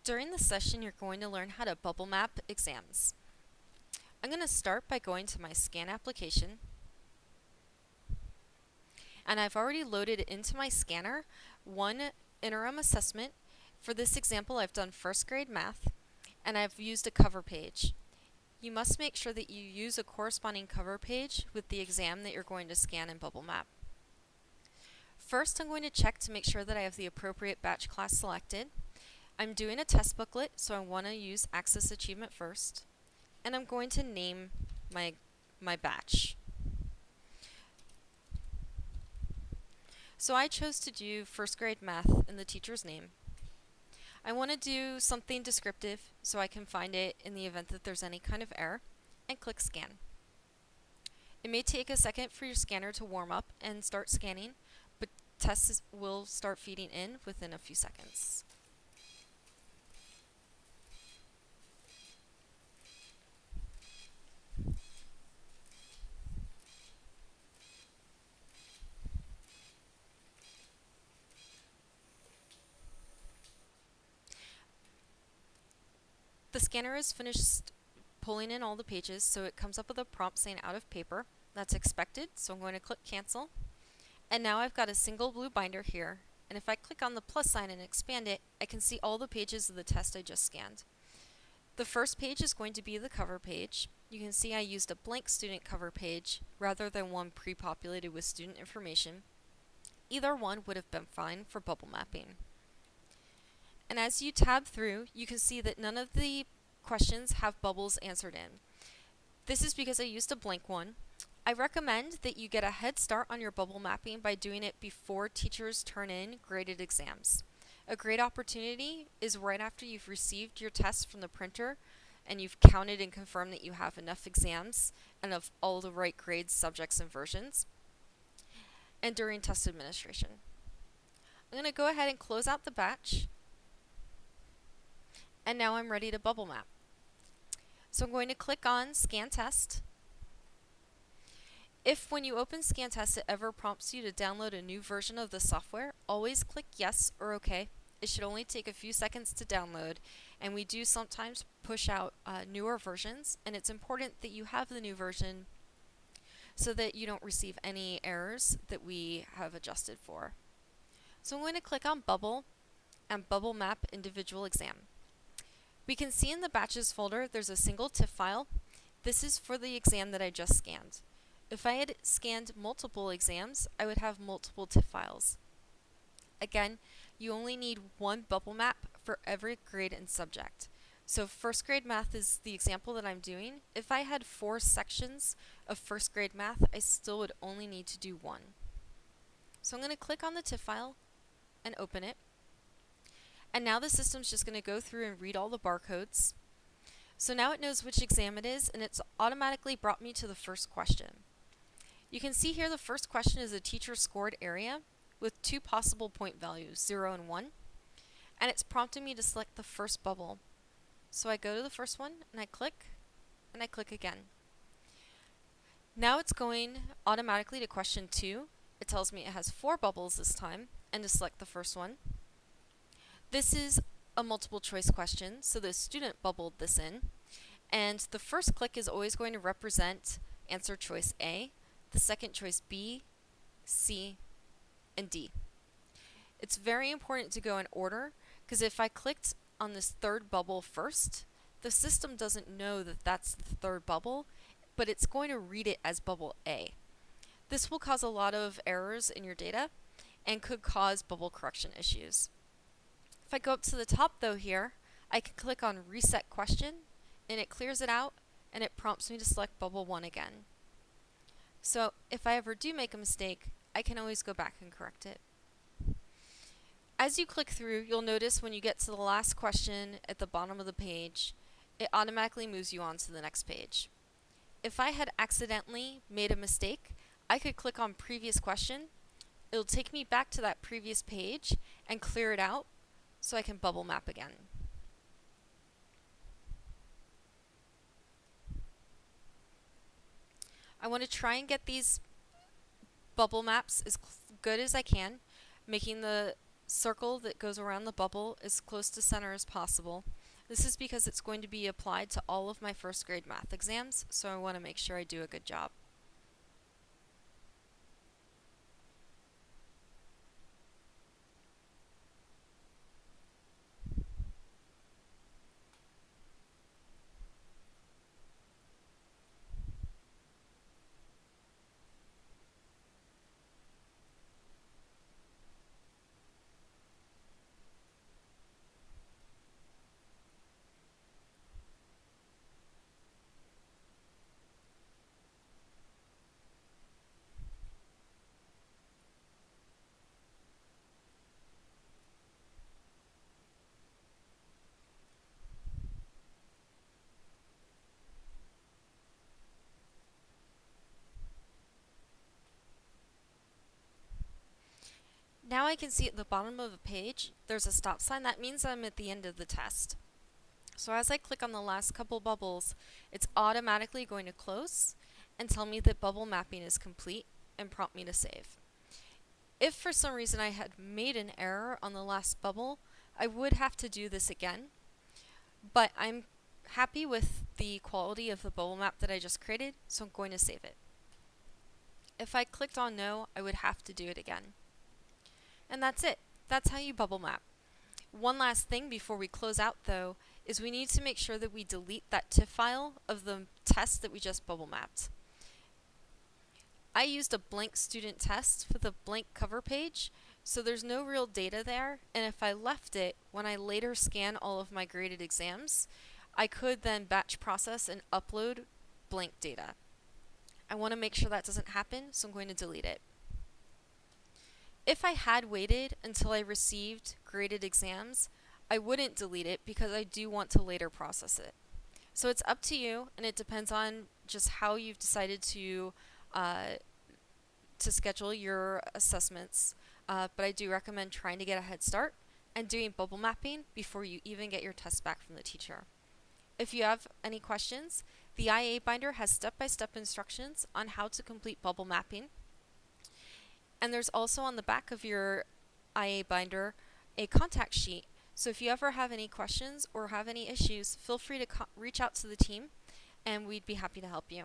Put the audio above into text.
During this session, you're going to learn how to bubble map exams. I'm going to start by going to my scan application, and I've already loaded into my scanner one interim assessment. For this example, I've done first grade math, and I've used a cover page. You must make sure that you use a corresponding cover page with the exam that you're going to scan and bubble map. First, I'm going to check to make sure that I have the appropriate batch class selected. I'm doing a test booklet, so I want to use Access Achievement first, and I'm going to name my batch. So I chose to do first grade math in the teacher's name. I want to do something descriptive so I can find it in the event that there's any kind of error, and click Scan. It may take a second for your scanner to warm up and start scanning, but tests will start feeding in within a few seconds. The scanner is finished pulling in all the pages, so it comes up with a prompt saying out of paper. That's expected, so I'm going to click cancel. And now I've got a single blue binder here, and if I click on the plus sign and expand it, I can see all the pages of the test I just scanned. The first page is going to be the cover page. You can see I used a blank student cover page rather than one pre-populated with student information. Either one would have been fine for bubble mapping. And as you tab through, you can see that none of the questions have bubbles answered in. This is because I used a blank one. I recommend that you get a head start on your bubble mapping by doing it before teachers turn in graded exams. A great opportunity is right after you've received your test from the printer and you've counted and confirmed that you have enough exams and of all the right grades, subjects, and versions, and during test administration. I'm going to go ahead and close out the batch, and now I'm ready to bubble map. So I'm going to click on Scan Test. If when you open Scan Test it ever prompts you to download a new version of the software, always click yes or OK. It should only take a few seconds to download, and we do sometimes push out newer versions, and it's important that you have the new version so that you don't receive any errors that we have adjusted for. So I'm going to click on Bubble and Bubble Map Individual Exam. We can see in the Batches folder there's a single TIFF file. This is for the exam that I just scanned. If I had scanned multiple exams, I would have multiple TIFF files. Again, you only need one bubble map for every grade and subject. So first grade math is the example that I'm doing. If I had 4 sections of first grade math, I still would only need to do one. So I'm going to click on the TIFF file and open it. And now the system's just going to go through and read all the barcodes. So now it knows which exam it is, and it's automatically brought me to the first question. You can see here the first question is a teacher scored area with 2 possible point values, 0 and 1. And it's prompting me to select the first bubble. So I go to the first one, and I click again. Now it's going automatically to question 2. It tells me it has 4 bubbles this time, and to select the first one. This is a multiple choice question, so the student bubbled this in, and the first click is always going to represent answer choice A, the second choice B, C, and D. It's very important to go in order, because if I clicked on this third bubble first, the system doesn't know that that's the third bubble, but it's going to read it as bubble A. This will cause a lot of errors in your data and could cause bubble correction issues. If I go up to the top though here, I can click on Reset Question, and it clears it out, and it prompts me to select bubble 1 again. So if I ever do make a mistake, I can always go back and correct it. As you click through, you'll notice when you get to the last question at the bottom of the page, it automatically moves you on to the next page. If I had accidentally made a mistake, I could click on Previous Question. It'll take me back to that previous page and clear it out so I can bubble map again. I want to try and get these bubble maps as good as I can, making the circle that goes around the bubble as close to center as possible. This is because it's going to be applied to all of my first grade math exams, so I want to make sure I do a good job. Now I can see at the bottom of the page, there's a stop sign. That means I'm at the end of the test. So as I click on the last couple bubbles, it's automatically going to close and tell me that bubble mapping is complete and prompt me to save. If for some reason I had made an error on the last bubble, I would have to do this again, but I'm happy with the quality of the bubble map that I just created, so I'm going to save it. If I clicked on no, I would have to do it again. And that's it. That's how you bubble map. One last thing before we close out though, is we need to make sure that we delete that TIFF file of the test that we just bubble mapped. I used a blank student test with a blank cover page, so there's no real data there, and if I left it, when I later scan all of my graded exams, I could then batch process and upload blank data. I want to make sure that doesn't happen, so I'm going to delete it. If I had waited until I received graded exams, I wouldn't delete it because I do want to later process it. So it's up to you, and it depends on just how you've decided to schedule your assessments, but I do recommend trying to get a head start and doing bubble mapping before you even get your test back from the teacher. If you have any questions, the IA binder has step-by-step instructions on how to complete bubble mapping. And there's also on the back of your IA binder a contact sheet. So if you ever have any questions or have any issues, feel free to reach out to the team and we'd be happy to help you.